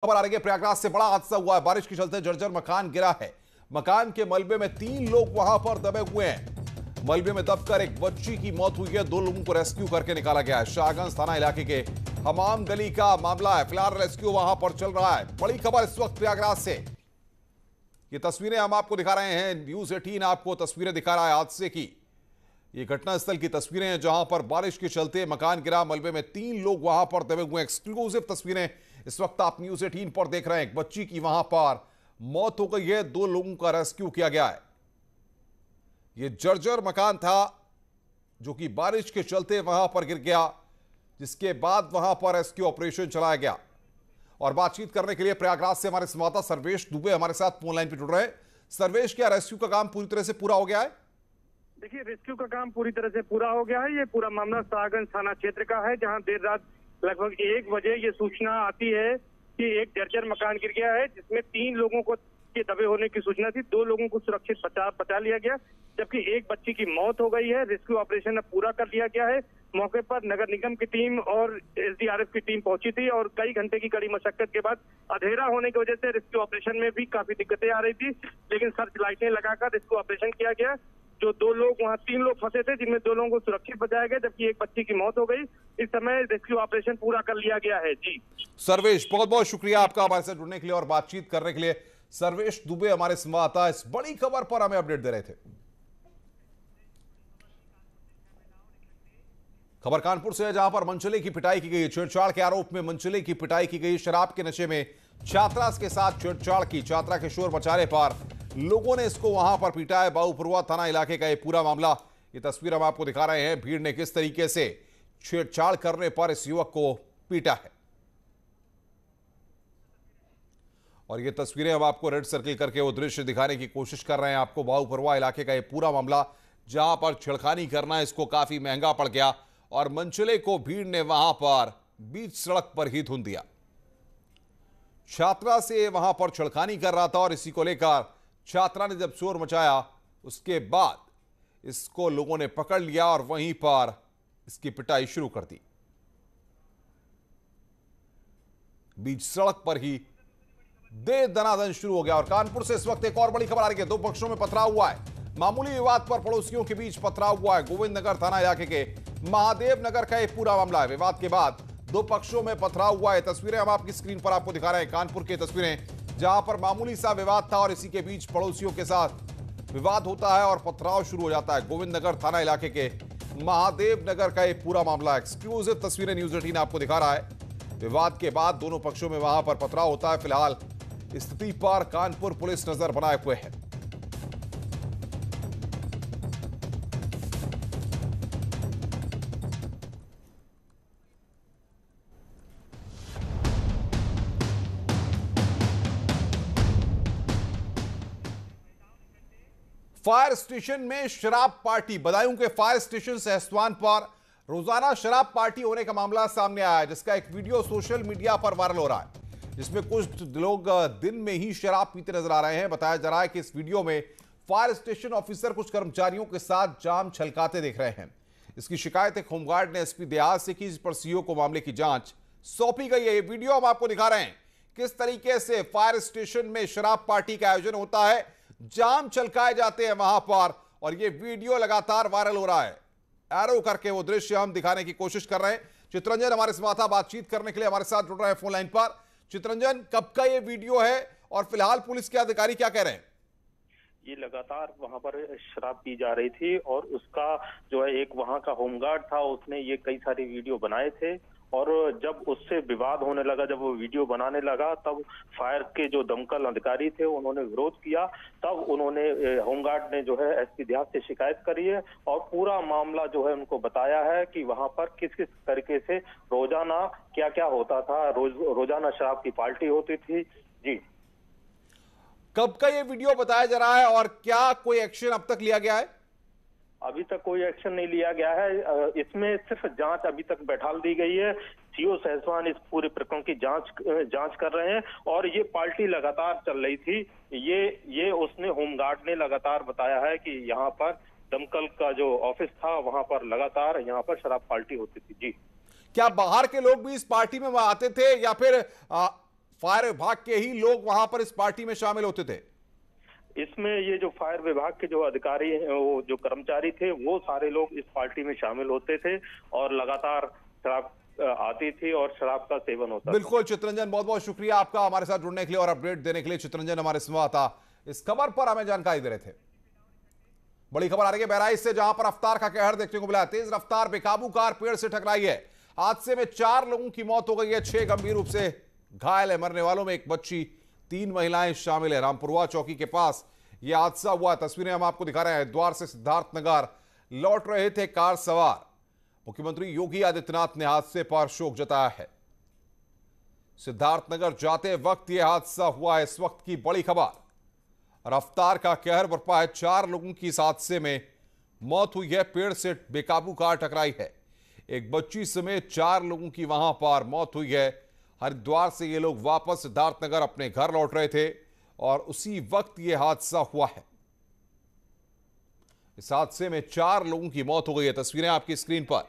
खबर आ रही है प्रयागराज से। बड़ा हादसा हुआ है, बारिश के चलते जर्जर मकान गिरा है। मकान के मलबे में 3 लोग वहां पर दबे हुए हैं। मलबे में दबकर एक बच्ची की मौत हुई है। 2 लोगों को रेस्क्यू करके निकाला गया है। शाहगंज थाना इलाके के हमाम गली का मामला है। फिलहाल रेस्क्यू वहां पर चल रहा है। बड़ी खबर इस वक्त प्रयागराज से। ये तस्वीरें हम आपको दिखा रहे हैं, न्यूज 18 आपको तस्वीरें दिखा रहा है हादसे की। ये घटनास्थल की तस्वीरें हैं जहां पर बारिश के चलते मकान गिरा। मलबे में 3 लोग वहां पर दबे हुए हैं। एक्सक्लूसिव तस्वीरें इस वक्त आप न्यूज 18 पर देख रहे हैं। एक बच्ची की वहां पर मौत हो गई है। 2 लोगों का रेस्क्यू किया गया है। यह जर्जर मकान था जो कि बारिश के चलते वहां पर गिर गया, जिसके बाद वहां पर रेस्क्यू ऑपरेशन चलाया गया। और बातचीत करने के लिए प्रयागराज से हमारे संवाददाता सर्वेश दुबे हमारे साथ फोन लाइन पर जुड़ रहे हैं। सर्वेश, क्या रेस्क्यू का काम पूरी तरह से पूरा हो गया है? देखिए, रेस्क्यू का काम पूरी तरह से पूरा हो गया है। ये पूरा मामला शाहगंज थाना क्षेत्र का है, जहां देर रात लगभग 1 बजे ये सूचना आती है कि एक जर्जर मकान गिर गया है, जिसमें 3 लोगों को के दबे होने की सूचना थी। 2 लोगों को सुरक्षित बचा लिया गया, जबकि एक बच्ची की मौत हो गई है। रेस्क्यू ऑपरेशन अब पूरा कर लिया गया है। मौके पर नगर निगम की टीम और एसडीआरएफ की टीम पहुंची थी और कई घंटे की कड़ी मशक्कत के बाद अंधेरा होने की वजह से रेस्क्यू ऑपरेशन में भी काफी दिक्कतें आ रही थी, लेकिन सर्च लाइटें लगाकर रेस्क्यू ऑपरेशन किया गया। जो 2 लोग वहाँ 3 लोग फंसे थे, जिनमें 2 लोगों को सुरक्षित बचाया गया, जबकि एक बच्ची की मौत हो गई। इस समय रेस्क्यू ऑपरेशन पूरा कर लिया गया है। जी सर्वेश, बहुत बहुत शुक्रिया आपका हमारे साथ जुड़ने के लिए और बातचीत करने के लिए। सर्वेश दुबे हमारे संवाददाता इस बड़ी खबर पर हमें अपडेट दे रहे थे। खबर कानपुर से है, जहां पर मनचले की पिटाई की गई। छेड़छाड़ के आरोप में मनचले की पिटाई की गई। शराब के नशे में छात्रा के साथ छेड़छाड़ की। छात्रा के शोर मचाने पर लोगों ने इसको वहां पर पीटा है। बाबूपुरवा थाना इलाके का यह पूरा मामला, ये तस्वीर हम आपको दिखा रहे हैं। भीड़ ने किस तरीके से छेड़छाड़ करने पर इस युवक को पीटा है, और ये तस्वीरें हम आपको रेड सर्किल करके वो दृश्य दिखाने की कोशिश कर रहे हैं आपको। बाबूपुरवा इलाके का ये पूरा मामला, जहां पर छेड़खानी करना इसको काफी महंगा पड़ गया और मनचले को भीड़ ने वहां पर बीच सड़क पर ही धुन दिया। छात्रा से वहां पर छेड़खानी कर रहा था और इसी को लेकर छात्रा ने जब शोर मचाया, उसके बाद इसको लोगों ने पकड़ लिया और वहीं पर इसकी पिटाई शुरू कर दी। बीच सड़क पर ही दे दनादन शुरू हो गया। और कानपुर से इस वक्त एक और बड़ी खबर आ रही है। 2 पक्षों में पथराव हुआ है। मामूली विवाद पर पड़ोसियों के बीच पथराव हुआ है। गोविंद नगर थाना इलाके के महादेव नगर का यह पूरा मामला है। विवाद के बाद 2 पक्षों में पथराव हुआ है। तस्वीरें हम आपकी स्क्रीन पर आपको दिखा रहे हैं। कानपुर की तस्वीरें, जहां पर मामूली सा विवाद था और इसी के बीच पड़ोसियों के साथ विवाद होता है और पथराव शुरू हो जाता है। गोविंद नगर थाना इलाके के महादेव नगर का यह पूरा मामला। एक्सक्लूसिव तस्वीरें न्यूज 18 आपको दिखा रहा है। विवाद के बाद दोनों पक्षों में वहां पर पथराव होता है। फिलहाल स्थिति पर कानपुर पुलिस नजर बनाए हुए है। फायर स्टेशन में शराब पार्टी। बदायूं के फायर स्टेशन सहसवान पर रोजाना शराब पार्टी होने का मामला सामने आया है, जिसका एक वीडियो सोशल मीडिया पर वायरल हो रहा है, जिसमें कुछ लोग दिन में ही शराब पीते नजर आ रहे हैं। बताया जा रहा है कि इस वीडियो में फायर स्टेशन ऑफिसर कुछ कर्मचारियों के साथ जाम छलकाते दिख रहे हैं। इसकी शिकायत एक होमगार्ड ने एसपी देहात से की, जिस पर सीओ को मामले की जांच सौंपी गई है। ये वीडियो हम आपको दिखा रहे हैं किस तरीके से फायर स्टेशन में शराब पार्टी का आयोजन होता है, जाम छलकाए जाते हैं वहां पर, और ये वीडियो लगातार वायरल हो रहा है। एरो करके वो दृश्य हम दिखाने की कोशिश कर रहे हैं। चित्रंजन हमारे संवाददाता बातचीत करने के लिए हमारे साथ जुड़ रहे हैं फोन लाइन पर। चित्रंजन, कब का ये वीडियो है और फिलहाल पुलिस के अधिकारी क्या कह रहे हैं? ये लगातार वहां पर शराब पी जा रही थी और उसका जो है एक वहां का होमगार्ड था, उसने ये कई सारे वीडियो बनाए थे, और जब उससे विवाद होने लगा, जब वो वीडियो बनाने लगा, तब फायर के जो दमकल अधिकारी थे उन्होंने विरोध किया। तब उन्होंने होमगार्ड ने जो है एसपी देहात से शिकायत करी है और पूरा मामला जो है उनको बताया है कि वहां पर किस किस तरीके से रोजाना क्या क्या होता था। रोजाना शराब की पार्टी होती थी। जी, कब का ये वीडियो बताया जा रहा है और क्या कोई एक्शन अब तक लिया गया है? अभी तक कोई एक्शन नहीं लिया गया है। इसमें सिर्फ जांच अभी तक बैठा दी गई है। सीओ सहसवान इस पूरे प्रकरण की जांच कर रहे हैं और ये पार्टी लगातार चल रही थी। ये उसने होमगार्ड ने लगातार बताया है कि यहाँ पर दमकल का जो ऑफिस था वहां पर लगातार यहाँ पर शराब पार्टी होती थी। जी, क्या बाहर के लोग भी इस पार्टी में आते थे या फिर फायर विभाग के ही लोग वहां पर इस पार्टी में शामिल होते थे? इसमें ये जो फायर विभाग के जो अधिकारी हैं, वो जो कर्मचारी थे, वो सारे लोग इस पार्टी में शामिल होते थे और लगातार शराब आती थी और शराब का सेवन होता था। बिल्कुल चितरंजन, बहुत बहुत शुक्रिया आपका हमारे साथ जुड़ने के लिए और अपडेट देने के लिए। चितरंजन हमारे संवाददाता इस खबर पर हमें जानकारी दे रहे थे। बड़ी खबर आ रही है बहराइच से, जहां पर रफ्तार का कहर देखने को मिला। तेज रफ्तार बेकाबू कार पेड़ से टकराई है। हादसे में 4 लोगों की मौत हो गई है, 6 गंभीर रूप से घायल है। मरने वालों में एक बच्ची, 3 महिलाएं शामिल है। रामपुरवा चौकी के पास यह हादसा हुआ। तस्वीरें हम आपको दिखा रहे हैं। हरिद्वार से सिद्धार्थनगर लौट रहे थे कार सवार। मुख्यमंत्री योगी आदित्यनाथ ने हादसे पर शोक जताया है। सिद्धार्थनगर जाते वक्त यह हादसा हुआ है। इस वक्त की बड़ी खबर, रफ्तार का कहर बरपा है। 4 लोगों की इस हादसे में मौत हुई है। पेड़ से बेकाबू कार टकराई है। एक बच्ची समेत 4 लोगों की वहां पर मौत हुई है। हरिद्वार से ये लोग वापस सिद्धार्थनगर अपने घर लौट रहे थे और उसी वक्त यह हादसा हुआ है। इस हादसे में 4 लोगों की मौत हो गई है। तस्वीरें आपकी स्क्रीन पर।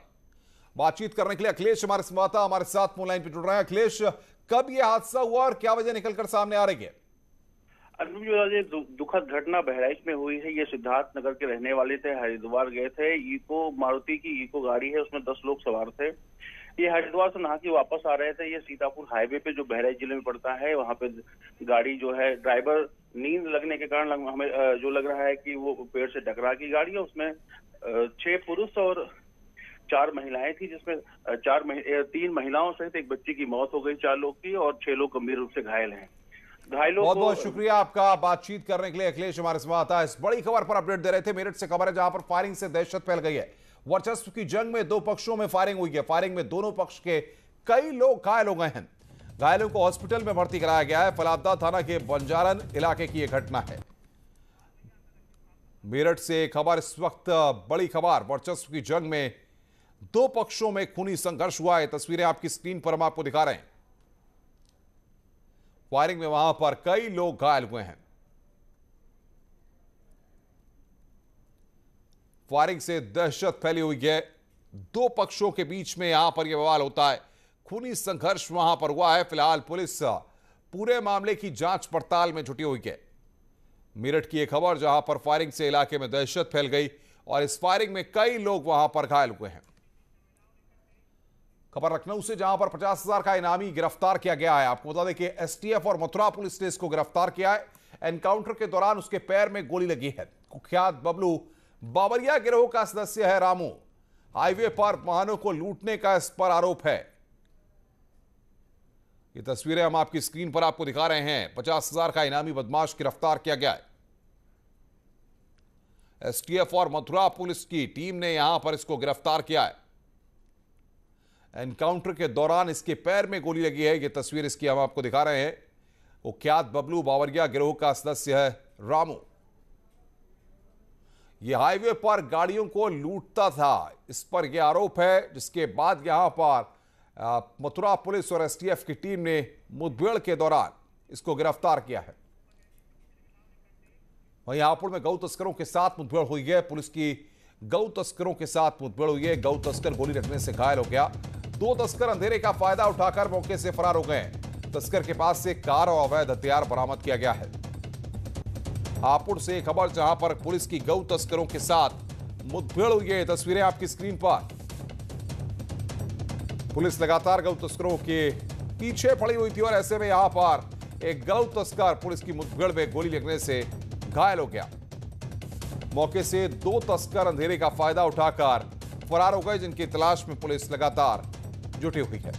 बातचीत करने के लिए अखिलेश हमारे संवाददाता हमारे साथ फोन लाइन पर जुड़ रहे हैं। अखिलेश, कब यह हादसा हुआ और क्या वजह निकलकर सामने आ रही है? ये दुखद घटना बहराइच में हुई है। ये सिद्धार्थनगर के रहने वाले थे, हरिद्वार गए थे। इको मारुति की इको गाड़ी है, उसमें 10 लोग सवार थे। ये हरिद्वार से नहा के वापस आ रहे थे। ये सीतापुर हाईवे पे जो बहराइच जिले में पड़ता है, वहां पे गाड़ी जो है, ड्राइवर नींद लगने के कारण हमें जो लग रहा है कि वो पेड़ से टकरा की गाड़ी है। उसमें 6 पुरुष और 4 महिलाएं थी, जिसमें 3 महिलाओं सहित एक बच्ची की मौत हो गई, 4 लोग की, और 6 लोग गंभीर रूप से घायल हैं। बहुत बहुत शुक्रिया आपका बातचीत करने के लिए अखिलेश हमारे संवाददाता। इस बड़ी खबर पर अपडेट दे रहे थे। मेरठ से खबर है, जहां पर फायरिंग से दहशत फैल गई है। वर्चस्व की जंग में 2 पक्षों में फायरिंग हुई है। फायरिंग में दोनों पक्ष के कई लोग घायल हो गए हैं। घायलों को हॉस्पिटल में भर्ती कराया गया है। फलावदा थाना के बंजारन इलाके की यह घटना है। मेरठ से खबर इस वक्त, बड़ी खबर, वर्चस्व की जंग में 2 पक्षों में खूनी संघर्ष हुआ है। तस्वीरें आपकी स्क्रीन पर हम आपको दिखा रहे हैं। फायरिंग में वहां पर कई लोग घायल हुए हैं। फायरिंग से दहशत फैली हुई है। 2 पक्षों के बीच में यहां पर यह बवाल होता है। खूनी संघर्ष वहां पर हुआ है। फिलहाल पुलिस पूरे मामले की जांच पड़ताल में जुटी हुई है। मेरठ की यह खबर, जहां पर फायरिंग से इलाके में दहशत फैल गई और इस फायरिंग में कई लोग वहां पर घायल हुए हैं। खबर लखनऊ से, जहां पर 50,000 का इनामी गिरफ्तार किया गया है। आपको बता दें कि एसटीएफ और मथुरा पुलिस ने इसको गिरफ्तार किया है। एनकाउंटर के दौरान उसके पैर में गोली लगी है। कुख्यात बबलू बावरिया गिरोह का सदस्य है रामू। हाईवे पर वाहनों को लूटने का इस पर आरोप है। ये तस्वीरें हम आपकी स्क्रीन पर आपको दिखा रहे हैं। 50,000 का इनामी बदमाश गिरफ्तार किया गया है। एसटीएफ और मथुरा पुलिस की टीम ने यहां पर इसको गिरफ्तार किया है। एनकाउंटर के दौरान इसके पैर में गोली लगी है। यह तस्वीर इसकी हम आपको दिखा रहे हैं। कुख्यात बबलू बावरिया गिरोह का सदस्य है रामू। यह हाईवे पर गाड़ियों को लूटता था, इस पर यह आरोप है। जिसके बाद यहां पर मथुरा पुलिस और एसटीएफ की टीम ने मुठभेड़ के दौरान इसको गिरफ्तार किया है। वहीं हापुड़ में गौ तस्करों के साथ मुठभेड़ हुई है। पुलिस की गौ तस्करों के साथ मुठभेड़ हुई है। गौ तस्कर गोली लगने से घायल हो गया। 2 तस्कर अंधेरे का फायदा उठाकर मौके से फरार हो गए। तस्कर के पास से कार और अवैध हथियार बरामद किया गया है। हापुड़ से खबर, जहां पर पुलिस की गौ तस्करों के साथ मुठभेड़ हुई है। तस्वीरें आपकी स्क्रीन पर। पुलिस लगातार गौ तस्करों के पीछे पड़ी हुई थी और ऐसे में यहां पर एक गौ तस्कर पुलिस की मुठभेड़ में गोली लगने से घायल हो गया। मौके से 2 तस्कर अंधेरे का फायदा उठाकर फरार हो गए, जिनकी तलाश में पुलिस लगातार जुटी हुई है।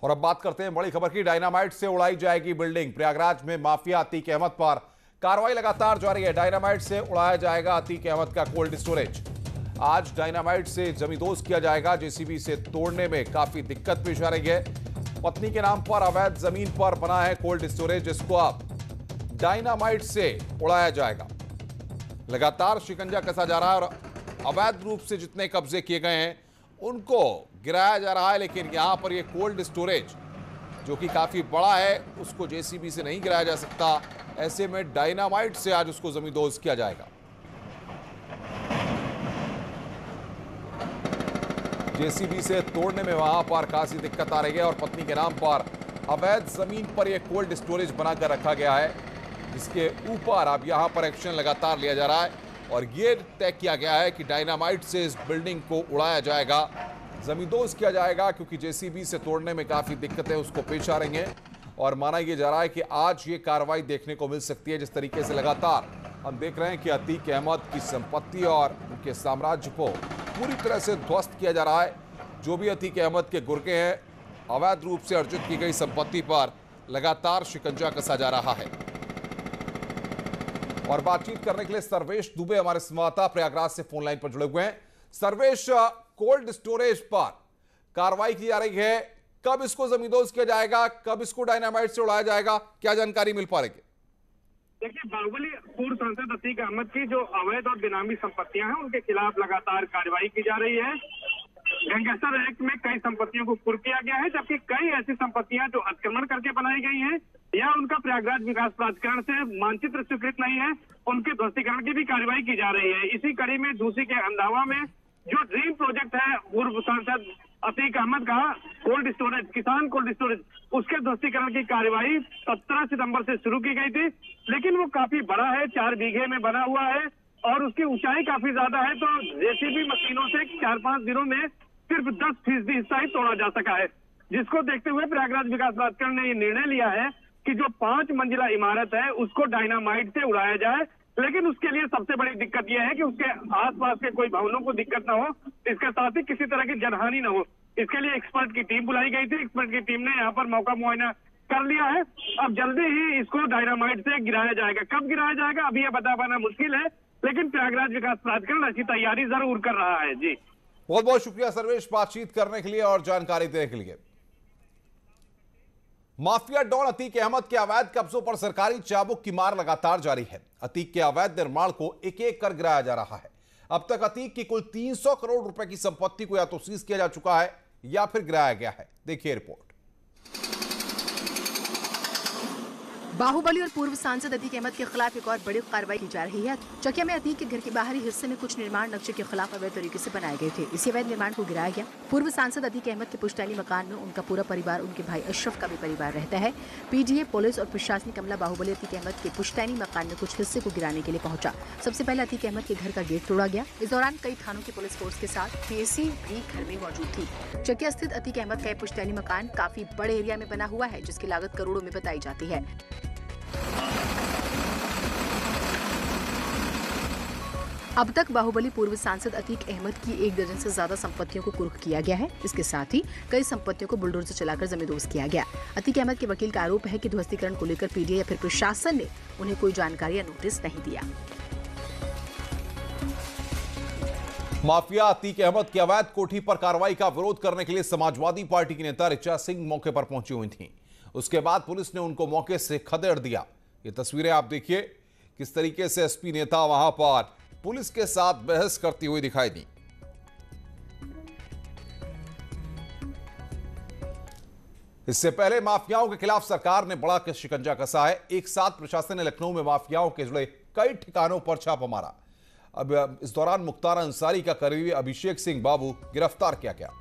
और अब बात करते हैं बड़ी खबर की। डायनामाइट से उड़ाई जाएगी बिल्डिंग। प्रयागराज में माफिया अतीक अहमद पर कार्रवाई लगातार जारी है। डायनामाइट से उड़ाया जाएगा अतीक अहमद का कोल्ड स्टोरेज। आज डायनामाइट से जमींदोज किया जाएगा। जेसीबी से तोड़ने में काफी दिक्कत पेश आ रही है। पत्नी के नाम पर अवैध जमीन पर बना है कोल्ड स्टोरेज, जिसको अब डायनामाइट से उड़ाया जाएगा। लगातार शिकंजा कसा जा रहा है और अवैध रूप से जितने कब्जे किए गए हैं उनको गिराया जा रहा है। लेकिन यहां पर यह कोल्ड स्टोरेज जो कि काफी बड़ा है, उसको जेसीबी से नहीं गिराया जा सकता। ऐसे में डायनामाइट से आज उसको जमींदोज किया जाएगा। जेसीबी से तोड़ने में वहां पर खासी दिक्कत आ रही है और पत्नी के नाम पर अवैध जमीन पर यह कोल्ड स्टोरेज बनाकर रखा गया है, जिसके ऊपर अब यहां पर एक्शन लगातार लिया जा रहा है और ये तय किया गया है कि डायनामाइट से इस बिल्डिंग को उड़ाया जाएगा, जमींदोज किया जाएगा, क्योंकि जेसीबी से तोड़ने में काफी दिक्कतें उसको पेश आ रही हैं और माना यह जा रहा है कि आज ये कार्रवाई देखने को मिल सकती है। जिस तरीके से लगातार हम देख रहे हैं कि अतीक अहमद की संपत्ति और उनके साम्राज्य को पूरी तरह से ध्वस्त किया जा रहा है। जो भी अतीक अहमद के गुर्गे हैं, अवैध रूप से अर्जित की गई संपत्ति पर लगातार शिकंजा कसा जा रहा है। और बातचीत करने के लिए सर्वेश दुबे हमारे संवाददाता प्रयागराज से फोन लाइन पर जुड़े हुए हैं। सर्वेश, कोल्ड स्टोरेज पर कार्रवाई की जा रही है, कब इसको जमींदोज किया जाएगा, कब इसको डायनामाइट से उड़ाया जाएगा, क्या जानकारी मिल पा रही है? देखिए, बाहुबली पूर्व सांसद अतीक अहमद की जो अवैध और बेनामी संपत्तियां हैं उनके खिलाफ लगातार कार्रवाई की जा रही है। गैंगस्टर एक्ट में कई संपत्तियों को कुर्क किया गया है, जबकि कई ऐसी संपत्तियां जो अतिक्रमण करके बनाई गई हैं या उनका प्रयागराज विकास प्राधिकरण से मानचित्र स्वीकृत नहीं है, उनके ध्वस्तीकरण की भी कार्रवाई की जा रही है। इसी कड़ी में दूसरी के अंधावा में जो ड्रीम प्रोजेक्ट है पूर्व सांसद अतीक अहमद का कोल्ड स्टोरेज, किसान कोल्ड स्टोरेज, उसके ध्वस्तीकरण की कार्रवाई 17 सितंबर से शुरू की गई थी, लेकिन वो काफी बड़ा है, 4 बीघे में बना हुआ है और उसकी ऊंचाई काफी ज्यादा है, तो जेसीबी मशीनों से 4-5 दिनों में सिर्फ 10% हिस्सा ही तोड़ा जा सका है। जिसको देखते हुए प्रयागराज विकास प्राधिकरण ने ये निर्णय लिया है कि जो 5 मंजिला इमारत है उसको डायनामाइट से उड़ाया जाए, लेकिन उसके लिए सबसे बड़ी दिक्कत यह है कि उसके आसपास के कोई भवनों को दिक्कत ना हो, इसके साथ ही किसी तरह की जनहानि ना हो। इसके लिए एक्सपर्ट की टीम बुलाई गई थी, एक्सपर्ट की टीम ने यहाँ पर मौका मुआयना कर लिया है। अब जल्दी ही इसको डायनामाइट से गिराया जाएगा। कब गिराया जाएगा अभी यह बता पाना मुश्किल है, लेकिन प्रयागराज विकास प्राधिकरण ऐसी तैयारी जरूर कर रहा है। जी, बहुत बहुत शुक्रिया सर्वेश, बातचीत करने के लिए और जानकारी देने के लिए। माफिया डॉन अतीक अहमद के अवैध कब्जों पर सरकारी चाबुक की मार लगातार जारी है। अतीक के अवैध निर्माण को एक एक कर गिराया जा रहा है। अब तक अतीक की कुल 300 करोड़ रुपए की संपत्ति को या तो सीज किया जा चुका है या फिर गिराया गया है। देखिए रिपोर्ट। बाहुबली और पूर्व सांसद अतीक अहमद के खिलाफ एक और बड़ी कार्रवाई की जा रही है। चकिया में अतीक के घर के बाहरी हिस्से में कुछ निर्माण नक्शे के खिलाफ अवैध तरीके से बनाए गए थे। इसी अवैध निर्माण को गिराया गया। पूर्व सांसद अतीक अहमद के पुश्तैनी मकान में उनका पूरा परिवार, उनके भाई अशरफ का भी परिवार रहता है। पीडीए, पुलिस और प्रशासनिक अमला बाहुबली अतीक अहमद के पुश्तैनी मकान में कुछ हिस्से को गिराने के लिए पहुंचा। सबसे पहले अतीक अहमद के घर का गेट तोड़ा गया। इस दौरान कई थानों की पुलिस फोर्स के साथ पीएसी भी घर में मौजूद थी। चकिया स्थित अतीक अहमद का पुश्तैनी मकान काफी बड़े एरिया में बना हुआ है, जिसकी लागत करोड़ों में बताई जाती है। अब तक बाहुबली पूर्व सांसद अतीक अहमद की 1 दर्जन से ज्यादा संपत्तियों को कुर्क किया गया है। इसके साथ ही कई संपत्तियों को बुलडोजर चलाकर जमींदोज किया गया। अतीक अहमद के वकील का आरोप है कि ध्वस्तीकरण को लेकर पीडीए या फिर प्रशासन ने उन्हें कोई जानकारी या नोटिस नहीं दिया। माफिया अतीक अहमद की अवैध कोठी पर कार्रवाई का विरोध करने के लिए समाजवादी पार्टी की नेता ऋचा सिंह मौके पर पहुंची हुई थी। उसके बाद पुलिस ने उनको मौके से खदेड़ दिया। ये तस्वीरें आप देखिए, किस तरीके से एसपी नेता वहां पर पुलिस के साथ बहस करती हुई दिखाई दी। इससे पहले माफियाओं के खिलाफ सरकार ने बड़ा शिकंजा कसा है। एक साथ प्रशासन ने लखनऊ में माफियाओं के जुड़े कई ठिकानों पर छापा मारा। अब इस दौरान मुख्तार अंसारी का करीबी अभिषेक सिंह बाबू गिरफ्तार किया गया।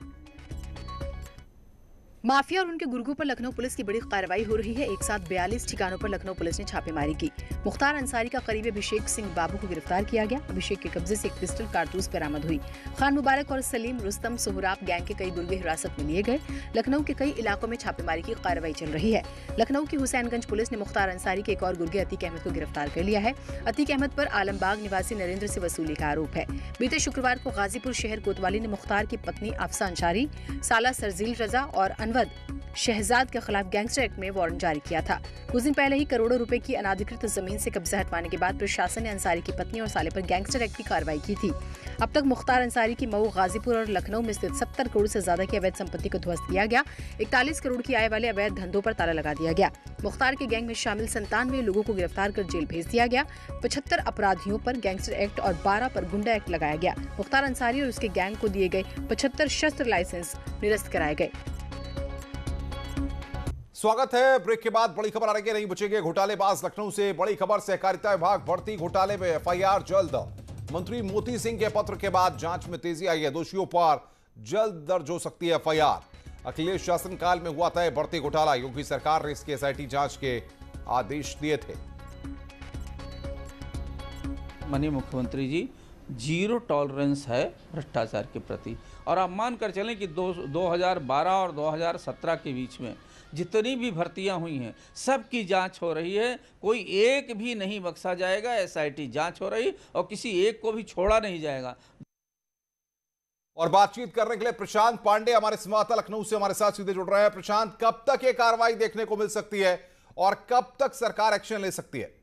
माफिया और उनके गुर्गों पर लखनऊ पुलिस की बड़ी कार्रवाई हो रही है। एक साथ 42 ठिकानों पर लखनऊ पुलिस ने छापेमारी की। मुख्तार अंसारी का करीबी अभिषेक सिंह बाबू को गिरफ्तार किया गया। अभिषेक के कब्जे से एक पिस्टल कारतूस बरामद हुई। खान मुबारक और सलीम, रुस्तम, सोहराब गैंग के कई गुर्गे हिरासत में लिए गए। लखनऊ के कई इलाकों में छापेमारी की कार्रवाई चल रही है। लखनऊ की हुसैनगंज पुलिस ने मुख्तार अंसारी के एक और गुर्गे अतीक अहमद को गिरफ्तार कर लिया है। अतीक अहमद पर आलमबाग निवासी नरेंद्र से वसूली का आरोप है। बीते शुक्रवार को गाजीपुर शहर कोतवाली ने मुख्तार की पत्नी अफसा अंसारी, साला सरजील रजा और अनवद शहजाद के खिलाफ गैंगस्टर एक्ट में वारंट जारी किया था। कुछ दिन पहले ही करोड़ों रुपए की अनाधिकृत जमीन से कब्जा हटवाने के बाद प्रशासन ने अंसारी की पत्नी और साले पर गैंगस्टर एक्ट की कार्रवाई की थी। अब तक मुख्तार अंसारी की मऊ, गाजीपुर और लखनऊ में स्थित 70 करोड़ से ज्यादा की अवैध संपत्ति को ध्वस्त किया गया। 41 करोड़ की आय वाले अवैध धंधों पर ताला लगा दिया गया। मुख्तार के गैंग में शामिल 97 लोगों को गिरफ्तार कर जेल भेज दिया गया। 75 अपराधियों पर गैंगस्टर एक्ट और 12 पर गुंडा एक्ट लगाया गया। मुख्तार अंसारी और उसके गैंग को दिए गए 75 शस्त्र लाइसेंस निरस्त कराए गए। स्वागत है। ब्रेक के बाद बड़ी खबर आ रही है, नहीं बचेंगे घोटालेबाज। लखनऊ से बड़ी खबर, सहकारिता विभाग भर्ती घोटाले में एफआईआर जल्द। मंत्री मोती सिंह के पत्र के बाद जांच में तेजी आई है। दोषियों पर जल्द दर्ज हो सकती है एफआईआर। अखिलेश शासनकाल में हुआ था भर्ती घोटाला। योगी सरकार ने इसकी एसआईटी जांच के आदेश दिए थे। माननीय मुख्यमंत्री जी, जीरो टॉलरेंस है भ्रष्टाचार के प्रति। और आप मानकर चलें कि 2012 और 2017 के बीच में जितनी भी भर्तियां हुई हैं सबकी जांच हो रही है। कोई एक भी नहीं बख्शा जाएगा। एसआईटी जांच हो रही और किसी एक को भी छोड़ा नहीं जाएगा। और बातचीत करने के लिए प्रशांत पांडे हमारे संवाददाता लखनऊ से हमारे साथ सीधे जुड़ रहे हैं। प्रशांत, कब तक ये कार्रवाई देखने को मिल सकती है और कब तक सरकार एक्शन ले सकती है?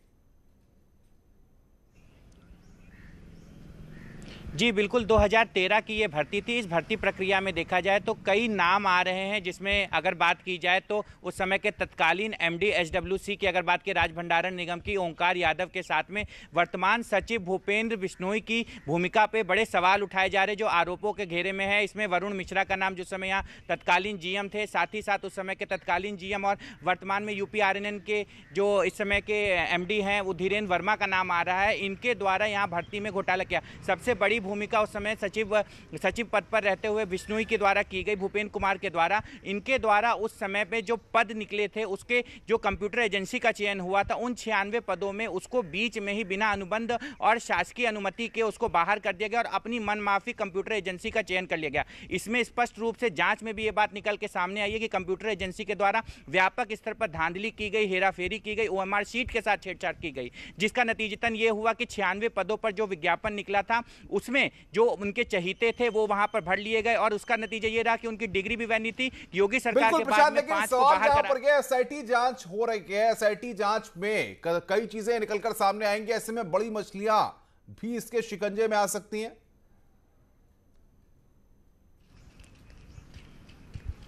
जी बिल्कुल, 2013 की ये भर्ती थी। इस भर्ती प्रक्रिया में देखा जाए तो कई नाम आ रहे हैं, जिसमें अगर बात की जाए तो उस समय के तत्कालीन एमडी एचडब्ल्यूसी की अगर बात की, राज भंडारण निगम की, ओंकार यादव के साथ में वर्तमान सचिव भूपेंद्र बिश्नोई की भूमिका पे बड़े सवाल उठाए जा रहे जो आरोपों के घेरे में है। इसमें वरुण मिश्रा का नाम, जो समय यहाँ तत्कालीन जीएम थे, साथ ही साथ उस समय के तत्कालीन जीएम और वर्तमान में यूपीआरएनएन के जो इस समय के एमडी हैं वो धीरेन्द्र वर्मा का नाम आ रहा है। इनके द्वारा यहाँ भर्ती में घोटाला किया। सबसे बड़ी भूमिका उस समय सचिव पद पर रहते हुए बिश्नोई के द्वारा की गई, भूपेंद्र कुमार के द्वारा। इनके द्वारा उस समय पे जो पद निकले थे उसके जो कंप्यूटर एजेंसी का चयन हुआ था, उन 96 पदों में उसको बीच में ही बिना अनुबंध और शासकीय अनुमति के उसको बाहर कर दिया गया और अपनी मनमाफी कंप्यूटर एजेंसी का चयन कर लिया गया। इसमें स्पष्ट रूप से जांच में भी ये बात निकल के सामने आई है कि कंप्यूटर एजेंसी के द्वारा व्यापक स्तर पर धांधली की गई, हेराफेरी की गई, ओएमआर शीट के साथ छेड़छाड़ की गई, जिसका नतीजतन ये हुआ कि 96 पदों पर जो विज्ञापन निकला था उसमें जो उनके चहीते थे वो वहां पर भर लिए गए और उसका नतीजा ये रहा कि उनकी डिग्री भी बनी थी। योगी सरकार के बाद में 5 को बाहर करा। एसआईटी जांच हो रही है। एसआईटी जांच में कई चीजें निकलकर सामने आएंगी। ऐसे में बड़ी मछलियां भी इसके शिकंजे में आ सकती हैं।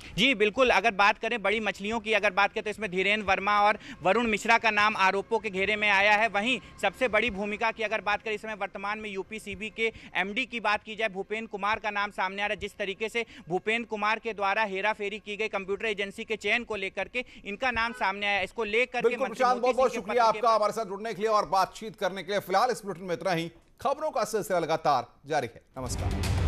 जी बिल्कुल, अगर बात करें बड़ी मछलियों की, अगर बात करें तो इसमें धीरेन्द्र वर्मा और वरुण मिश्रा का नाम आरोपों के घेरे में आया है। वहीं सबसे बड़ी भूमिका की अगर बात करें, इस समय वर्तमान में यूपीसीबी के एमडी की बात की जाए, भूपेंद्र कुमार का नाम सामने आ रहा है। जिस तरीके से भूपेंद्र कुमार के द्वारा हेराफेरी की गई कंप्यूटर एजेंसी के चयन को लेकर के इनका नाम सामने आया, इसको लेकर के प्रशांत, बहुत बहुत शुक्रिया आपका हमारे साथ जुड़ने के लिए और बातचीत करने के लिए। फिलहाल इस बुलेटिन में इतना ही। खबरों का सिलसिला लगातार जारी है। नमस्कार।